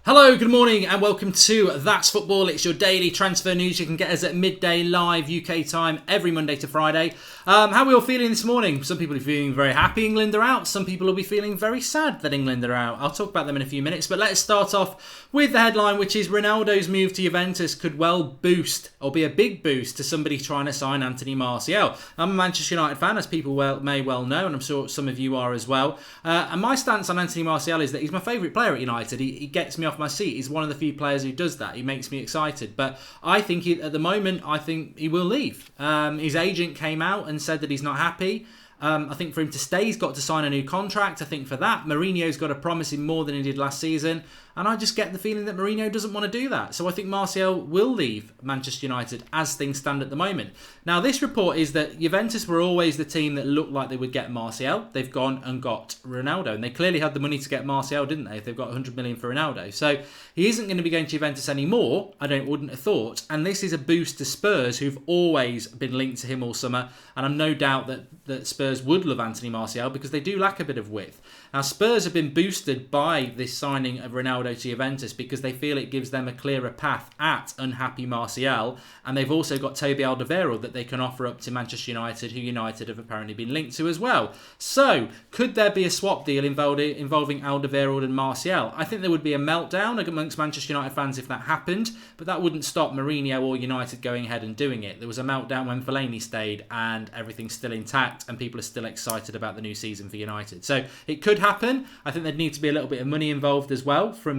Hello, good morning and welcome to That's Football. It's your daily transfer news. You can get us at midday live UK time every Monday to Friday. How are we all feeling this morning? Some people are feeling very happy England are out. Some people will be feeling very sad that England are out. I'll talk about them in a few minutes, but let's start off with the headline, which is Ronaldo's move to Juventus could well boost or be a big boost to somebody trying to sign Anthony Martial. I'm a Manchester United fan, as people may well know, and I'm sure some of you are as well. And my stance on Anthony Martial is that he's my favourite player at United. He gets me off my seat. He's one of the few players who does that. He makes me excited. But I think at the moment, I think he will leave. His agent came out and said that he's not happy. I think for him to stay, he's got to sign a new contract. I think for that, Mourinho's got to promise him more than he did last season. And I just get the feeling that Mourinho doesn't want to do that. So I think Martial will leave Manchester United as things stand at the moment. Now, this report is that Juventus were always the team that looked like they would get Martial. They've gone and got Ronaldo. And they clearly had the money to get Martial, didn't they? If they've got 100 million for Ronaldo. So he isn't going to be going to Juventus anymore, wouldn't have thought. And this is a boost to Spurs, who've always been linked to him all summer. And I'm no doubt that Spurs would love Anthony Martial because they do lack a bit of width. Now, Spurs have been boosted by this signing of Ronaldo to Juventus because they feel it gives them a clearer path at unhappy Martial, and they've also got Toby Alderweireld that they can offer up to Manchester United, who United have apparently been linked to as well. So, could there be a swap deal involving Alderweireld and Martial? I think there would be a meltdown amongst Manchester United fans if that happened, but that wouldn't stop Mourinho or United going ahead and doing it. There was a meltdown when Fellaini stayed, and everything's still intact, and people are still excited about the new season for United. So, it could happen. I think there'd need to be a little bit of money involved as well from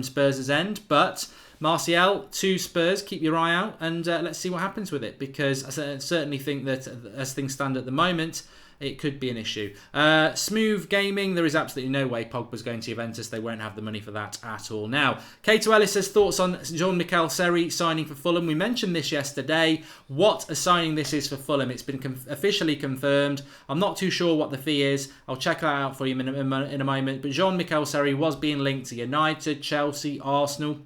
Spurs' end, but Martial to Spurs, keep your eye out and let's see what happens with it, because I certainly think that as things stand at the moment, it could be an issue. Smooth Gaming, there is absolutely no way Pogba's going to Juventus. They won't have the money for that at all. Now, Kato Ellis says thoughts on Jean-Michel Seri signing for Fulham. We mentioned this yesterday. What a signing this is for Fulham. It's been officially confirmed. I'm not too sure what the fee is. I'll check that out for you in a moment. But Jean-Michel Seri was being linked to United, Chelsea, Arsenal.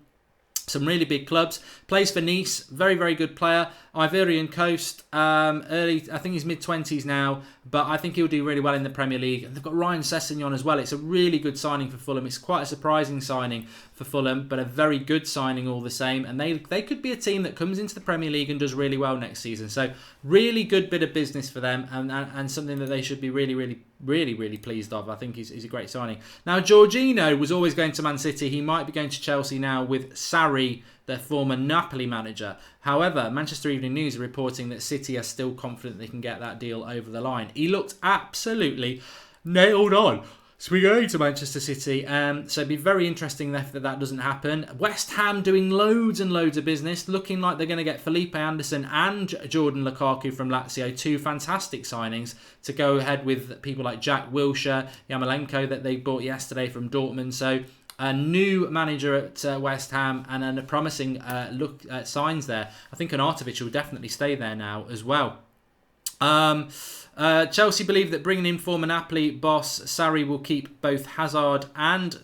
Some really big clubs. Plays for Nice. Very, very good player. Ivorian Coast. Early, I think he's mid-20s now. But I think he'll do really well in the Premier League. They've got Ryan Sessegnon as well. It's a really good signing for Fulham. It's quite a surprising signing for Fulham, but a very good signing all the same. And they could be a team that comes into the Premier League and does really well next season. So really good bit of business for them, and something that they should be really pleased of. I think he's a great signing. Now, Jorginho was always going to Man City. He might be going to Chelsea now with Sarri, their former Napoli manager. However, Manchester Evening News are reporting that City are still confident they can get that deal over the line. He looked absolutely nailed on. So we're going to Manchester City, so it'd be very interesting if that doesn't happen. West Ham doing loads and loads of business, looking like they're going to get Felipe Anderson and Jordan Lukaku from Lazio, two fantastic signings to go ahead with people like Jack Wilshere, Yarmolenko that they bought yesterday from Dortmund. So a new manager at West Ham and a promising look at signs there. I think Arnautovic will definitely stay there now as well. Chelsea believe that bringing in former Napoli boss Sarri will keep both Hazard and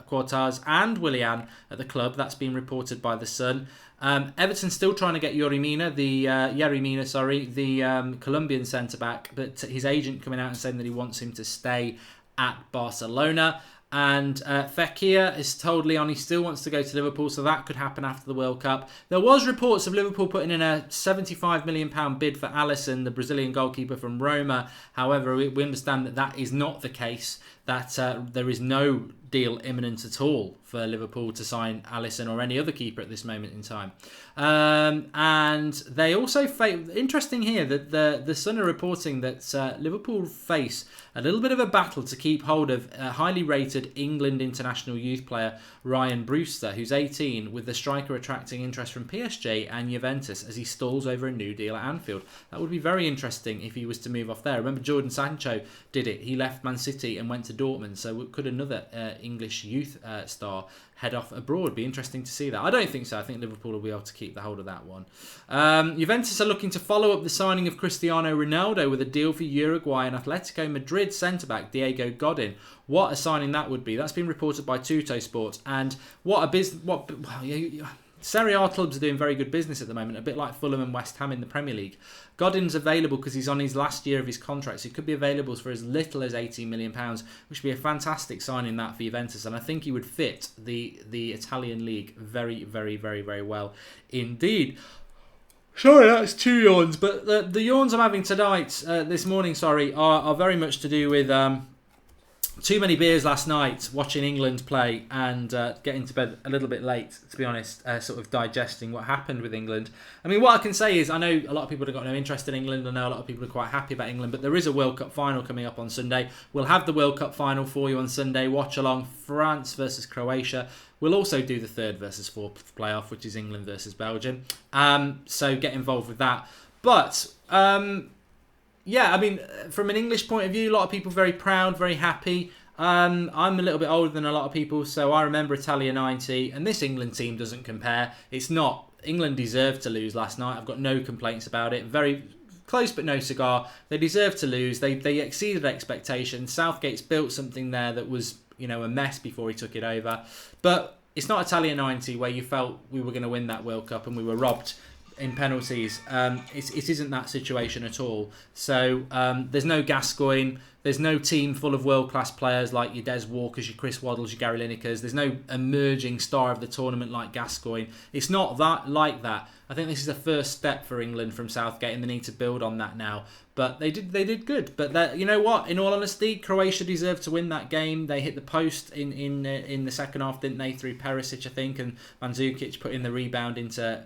Courtois and Willian at the club. That's been reported by The Sun. Everton still trying to get Yerry Mina, the Colombian centre-back, but his agent coming out and saying that he wants him to stay at Barcelona. And Fekir is told Leon he still wants to go to Liverpool, so that could happen after the World Cup. There was reports of Liverpool putting in a £75 million bid for Alisson, the Brazilian goalkeeper from Roma. However, we understand that is not the case, that there is no deal imminent at all for Liverpool to sign Alisson or any other keeper at this moment in time. And they also interesting here that the Sun are reporting that Liverpool face a little bit of a battle to keep hold of a highly rated England international youth player Ryan Brewster, who's 18, with the striker attracting interest from PSG and Juventus as he stalls over a new deal at Anfield. That would be very interesting if he was to move off there. Remember, Jordan Sancho did it. He left Man City and went to Dortmund. So could another English youth star head off abroad? Be interesting to see that. I don't think so. I think Liverpool will be able to keep the hold of that one. Juventus are looking to follow up the signing of Cristiano Ronaldo with a deal for Uruguay and Atletico Madrid centre-back Diego Godin. What a signing that would be. That's been reported by Tutto Sport. And what a business... Serie A clubs are doing very good business at the moment, a bit like Fulham and West Ham in the Premier League. Godin's available because he's on his last year of his contract, so he could be available for as little as £18 million, which would be a fantastic signing that for Juventus, and I think he would fit the Italian league very, very, very, very well indeed. Sorry, that's 2 yawns, but the yawns I'm having tonight, this morning, are very much to do with too many beers last night, watching England play, and getting to bed a little bit late, to be honest, sort of digesting what happened with England. I mean, what I can say is, I know a lot of people have got no interest in England, I know a lot of people are quite happy about England, but there is a World Cup final coming up on Sunday. We'll have the World Cup final for you on Sunday, watch along France versus Croatia. We'll also do the 3rd versus 4th playoff, which is England versus Belgium. So get involved with that. But yeah, I mean, from an English point of view, a lot of people very proud, very happy. I'm a little bit older than a lot of people, so I remember Italia 90, and this England team doesn't compare. It's not. England deserved to lose last night. I've got no complaints about it. Very close but no cigar. They deserved to lose. They exceeded expectations. Southgate's built something there that was, you know, a mess before he took it over. But it's not Italia 90 where you felt we were going to win that World Cup and we were robbed in penalties. It isn't that situation at all. So there's no Gascoigne. There's no team full of world-class players like your Des Walkers, your Chris Waddles, your Gary Linekers. There's no emerging star of the tournament like Gascoigne. It's not that like that. I think this is the first step for England from Southgate, and they need to build on that now. But they did good. But you know what? In all honesty, Croatia deserved to win that game. They hit the post in the second half, didn't they? Through Perisic, I think, and Mandzukic put in the rebound into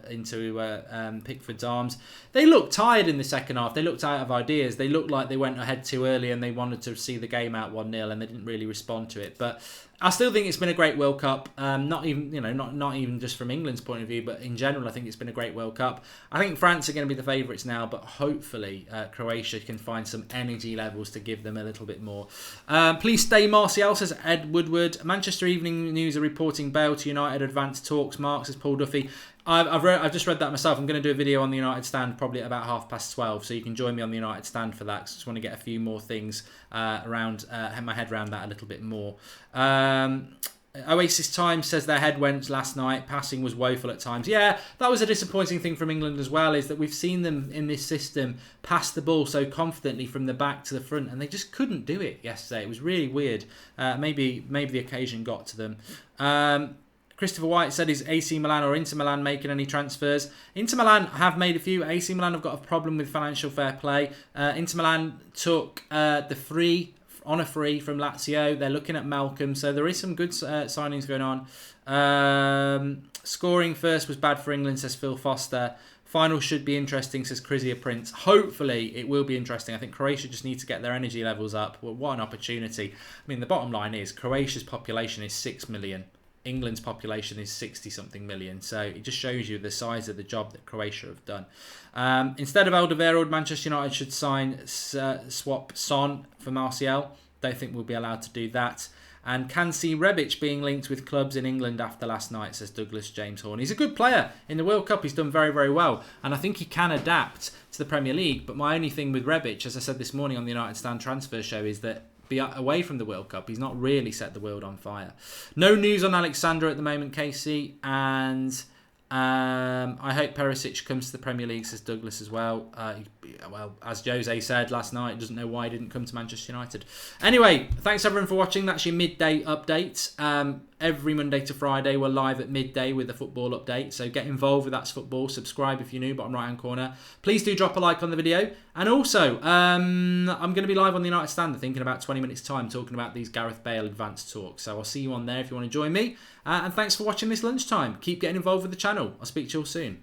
Pickford's arms. They looked tired in the second half. They looked out of ideas. They looked like they went ahead too early and they wanted to see the game out 1-0, and they didn't really respond to it. But I still think it's been a great World Cup. Not even just from England's point of view, but in general, I think it's been a great World Cup. I think France are going to be the favourites now, but hopefully Croatia can find some energy levels to give them a little bit more. Please stay Martial, says Ed Woodward. Manchester Evening News are reporting Bale to United advanced talks. Mark, says Paul Duffy. I've just read that myself. I'm going to do a video on the United stand probably at about 12:30, so you can join me on the United stand for that, because I just want to get a few more things around, have my head around that a little bit more. Oasis Times says their head went last night. Passing was woeful at times. Yeah, that was a disappointing thing from England as well, is that we've seen them in this system pass the ball so confidently from the back to the front, and they just couldn't do it yesterday. It was really weird. Maybe the occasion got to them. Christopher White said, is AC Milan or Inter Milan making any transfers? Inter Milan have made a few. AC Milan have got a problem with financial fair play. Inter Milan took the free on a free from Lazio. They're looking at Malcolm, so there is some good signings going on. Scoring first was bad for England, says Phil Foster. Final should be interesting, says Chrisia Prince. Hopefully it will be interesting. I think Croatia just need to get their energy levels up. Well, what an opportunity. I mean, the bottom line is Croatia's population is 6 million. England's population is 60-something million. So it just shows you the size of the job that Croatia have done. Instead of Alderweireld, Manchester United should swap Son for Martial. Don't think we'll be allowed to do that. And can see Rebic being linked with clubs in England after last night, says Douglas James Horn. He's a good player. In the World Cup, he's done very, very well. And I think he can adapt to the Premier League. But my only thing with Rebic, as I said this morning on the United Stand Transfer Show, is that be away from the World Cup, he's not really set the world on fire. No news on Alexander at the moment, Casey. And I hope Perisic comes to the Premier League, says Douglas as well. Well, as Jose said last night, doesn't know why he didn't come to Manchester United. Anyway, thanks everyone for watching. That's your midday update. Every Monday to Friday, we're live at midday with a football update. So get involved with That's Football. Subscribe if you're new, bottom right-hand corner. Please do drop a like on the video. And also, I'm going to be live on the United Stand, I think, in about 20 minutes' time, talking about these Gareth Bale advanced talks. So I'll see you on there if you want to join me. And thanks for watching this lunchtime. Keep getting involved with the channel. I'll speak to you all soon.